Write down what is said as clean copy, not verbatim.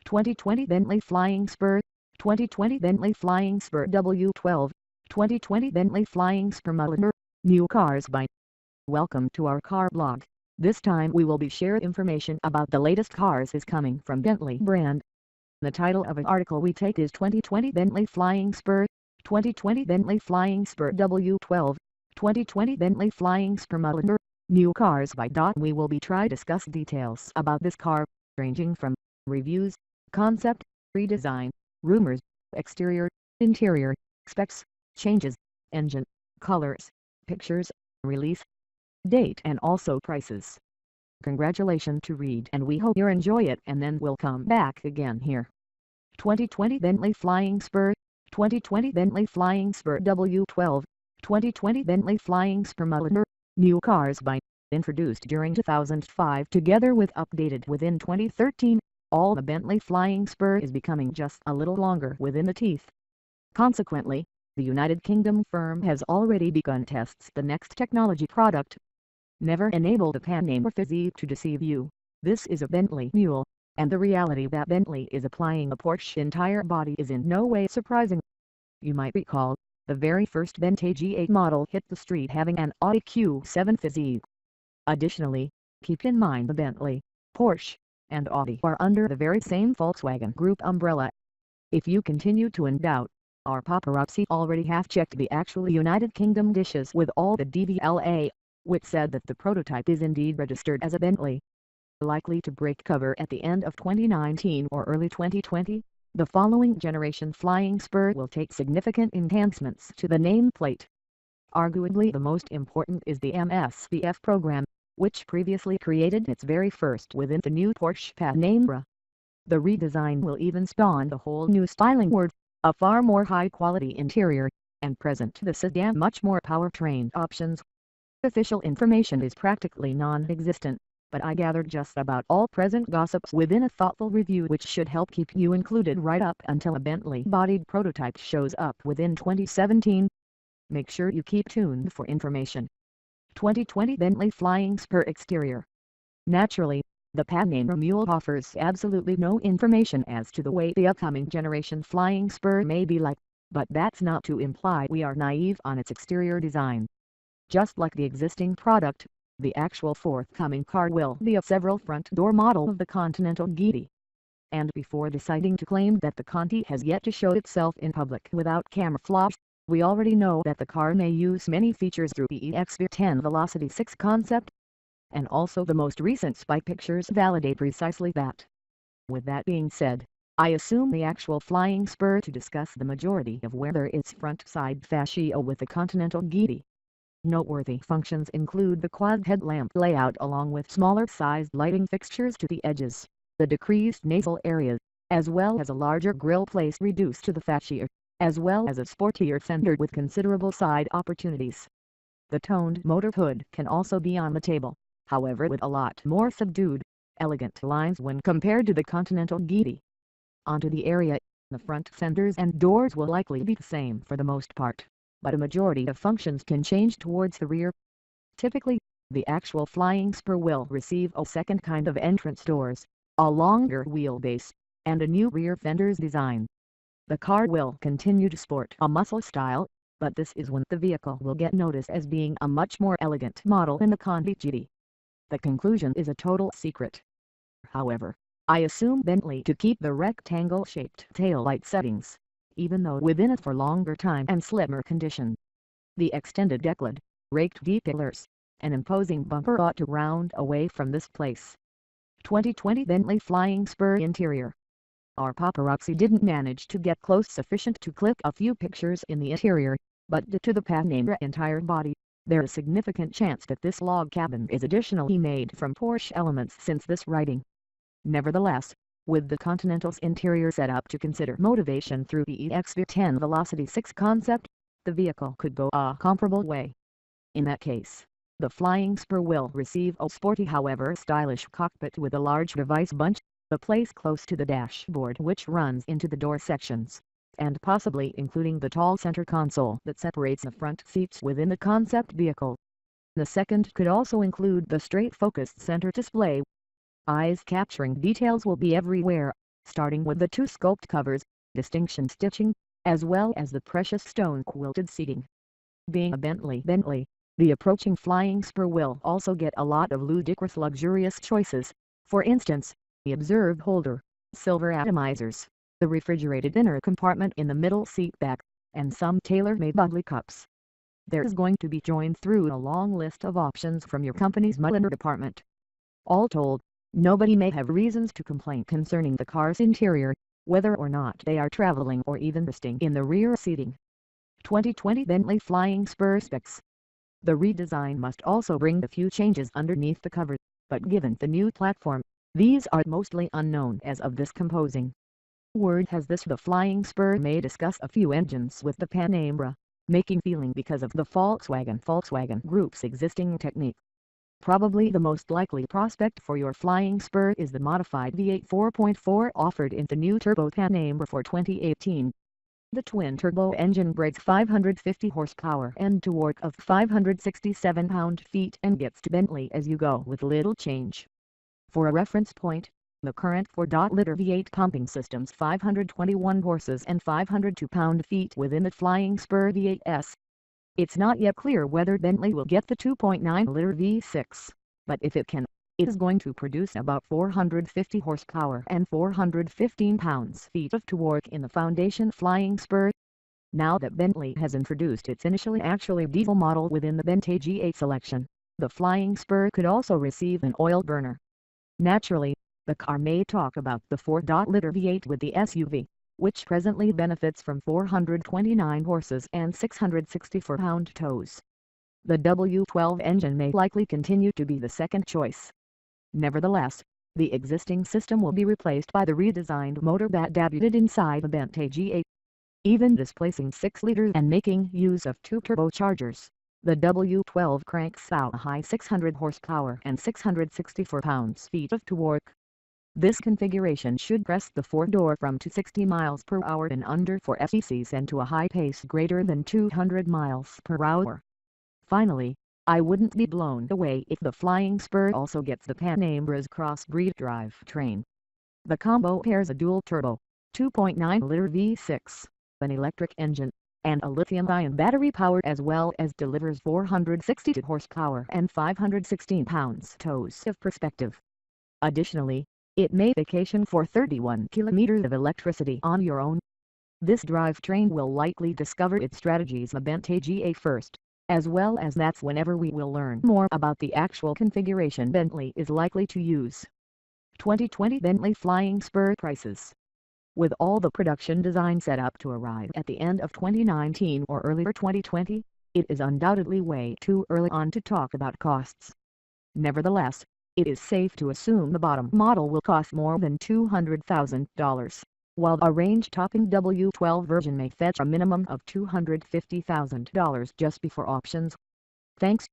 2020 Bentley Flying Spur, 2020 Bentley Flying Spur W12, 2020 Bentley Flying Spur Mulliner, new cars by. Welcome to our car blog. This time we will be sharing information about the latest cars is coming from Bentley brand. The title of an article we take is 2020 Bentley Flying Spur, 2020 Bentley Flying Spur W12, 2020 Bentley Flying Spur Mulliner, new cars by. We will be try discuss details about this car, ranging from reviews, concept, redesign, rumors, exterior, interior, specs, changes, engine, colors, pictures, release date and also prices. Congratulations to read and we hope you enjoy it and then we'll come back again here. 2020 Bentley Flying Spur, 2020 Bentley Flying Spur W12, 2020 Bentley Flying Spur Mulliner, new cars by. Introduced during 2005 together with updated within 2013, all the Bentley Flying Spur is becoming just a little longer within the teeth. Consequently, the United Kingdom firm has already begun tests the next technology product. Never enable the Panamera physique to deceive you. This is a Bentley mule, and the reality that Bentley is applying a Porsche entire body is in no way surprising. You might recall, the very first Bentley G8 model hit the street having an Audi Q7 physique. Additionally, keep in mind the Bentley, Porsche, and Audi are under the very same Volkswagen Group umbrella. If you continue to in doubt, our paparazzi already have checked the actual United Kingdom dishes with all the DVLA, which said that the prototype is indeed registered as a Bentley. Likely to break cover at the end of 2019 or early 2020, the following generation Flying Spur will take significant enhancements to the nameplate. Arguably the most important is the msrp program, which previously created its very first within the new Porsche Panamera. The redesign will even spawn a whole new styling word, a far more high-quality interior, and present the sedan much more powertrain options. Official information is practically non-existent, but I gathered just about all present gossips within a thoughtful review which should help keep you included right up until a Bentley-bodied prototype shows up within 2017. Make sure you keep tuned for information. 2020 Bentley Flying Spur Exterior. Naturally, the Panamera mule offers absolutely no information as to the way the upcoming generation Flying Spur may be like, but that's not to imply we are naive on its exterior design. Just like the existing product, the actual forthcoming car will be a several front door model of the Continental GT. And before deciding to claim that the Conti has yet to show itself in public without camouflage, we already know that the car may use many features through the EX10 Velocity 6 concept. And also the most recent spy pictures validate precisely that. With that being said, I assume the actual Flying Spur to discuss the majority of whether its front side fascia with the Continental GT. Noteworthy functions include the quad headlamp layout along with smaller sized lighting fixtures to the edges, the decreased nasal areas, as well as a larger grille place reduced to the fascia, as well as a sportier fender with considerable side opportunities. The toned motor hood can also be on the table, however with a lot more subdued, elegant lines when compared to the Continental GT. Onto the area, the front fenders and doors will likely be the same for the most part, but a majority of functions can change towards the rear. Typically, the actual Flying Spur will receive a second kind of entrance doors, a longer wheelbase, and a new rear fenders design. The car will continue to sport a muscle style, but this is when the vehicle will get noticed as being a much more elegant model than the Conti GT. The conclusion is a total secret. However, I assume Bentley to keep the rectangle-shaped taillight settings, even though within it for longer time and slimmer condition. The extended decklid, raked D-pillars, and imposing bumper ought to round away from this place. 2020 Bentley Flying Spur Interior. Our paparazzi didn't manage to get close sufficient to click a few pictures in the interior, but due to the Panamera entire body, there is significant chance that this log cabin is additionally made from Porsche elements since this writing. Nevertheless, with the Continental's interior set up to consider motivation through the EX10 Velocity 6 concept, the vehicle could go a comparable way. In that case, the Flying Spur will receive a sporty however stylish cockpit with a large device bunch, a place close to the dashboard which runs into the door sections, and possibly including the tall center console that separates the front seats within the concept vehicle. The second could also include the straight focused center display. Eyes capturing details will be everywhere, starting with the two sculpt covers, distinction stitching, as well as the precious stone quilted seating. Being a Bentley, the approaching Flying Spur will also get a lot of ludicrous luxurious choices. For instance, the observe holder, silver atomizers, the refrigerated inner compartment in the middle seat back, and some tailor-made ugly cups. There is going to be joined through a long list of options from your company's mulliner department. All told, nobody may have reasons to complain concerning the car's interior, whether or not they are traveling or even resting in the rear seating. 2020 Bentley Flying Spur Specs. The redesign must also bring a few changes underneath the cover, but given the new platform, these are mostly unknown as of this composing. Word has this the Flying Spur may discuss a few engines with the Panamera, making feeling because of the Volkswagen Group's existing technique. Probably the most likely prospect for your Flying Spur is the modified V8 4.4 offered in the new turbo Panamera for 2018. The twin-turbo engine breaks 550 horsepower and torque of 567 pound-feet and gets to Bentley as you go with little change. For a reference point, the current 4.0-liter V8 pumping system's 521 horses and 502 pound-feet within the Flying Spur V8s. It's not yet clear whether Bentley will get the 2.9-liter V6, but if it can, it is going to produce about 450 horsepower and 415 pounds-feet of torque in the foundation Flying Spur. Now that Bentley has introduced its initially diesel model within the Bentley GT selection, the Flying Spur could also receive an oil burner. Naturally, the car may talk about the 4.0-liter V8 with the SUV, which presently benefits from 429 horses and 664 pound-toes. The W12 engine may likely continue to be the second choice. Nevertheless, the existing system will be replaced by the redesigned motor that debuted inside the Bentley GT. Even displacing 6 liters and making use of 2 turbochargers, the W12 cranks out a high 600 horsepower and 664 pounds-feet of torque. This configuration should press the 4-door from to 60 miles per hour in under 4 SECs and to a high pace greater than 200 miles per hour. Finally, I wouldn't be blown away if the Flying Spur also gets the Panamera's crossbreed drivetrain. The combo pairs a dual-turbo, 2.9-liter V6, an electric engine, and a lithium-ion battery power as well as delivers 462 horsepower and 516 pounds-toes of perspective. Additionally, it may vacation for 31 kilometers of electricity on your own. This drivetrain will likely discover its strategies the Bentley GT first, as well as that's whenever we will learn more about the actual configuration Bentley is likely to use. 2020 Bentley Flying Spur prices. With all the production design set up to arrive at the end of 2019 or earlier 2020, it is undoubtedly way too early on to talk about costs. Nevertheless, it is safe to assume the bottom model will cost more than $200,000, while a range-topping W12 version may fetch a minimum of $250,000 just before options. Thanks.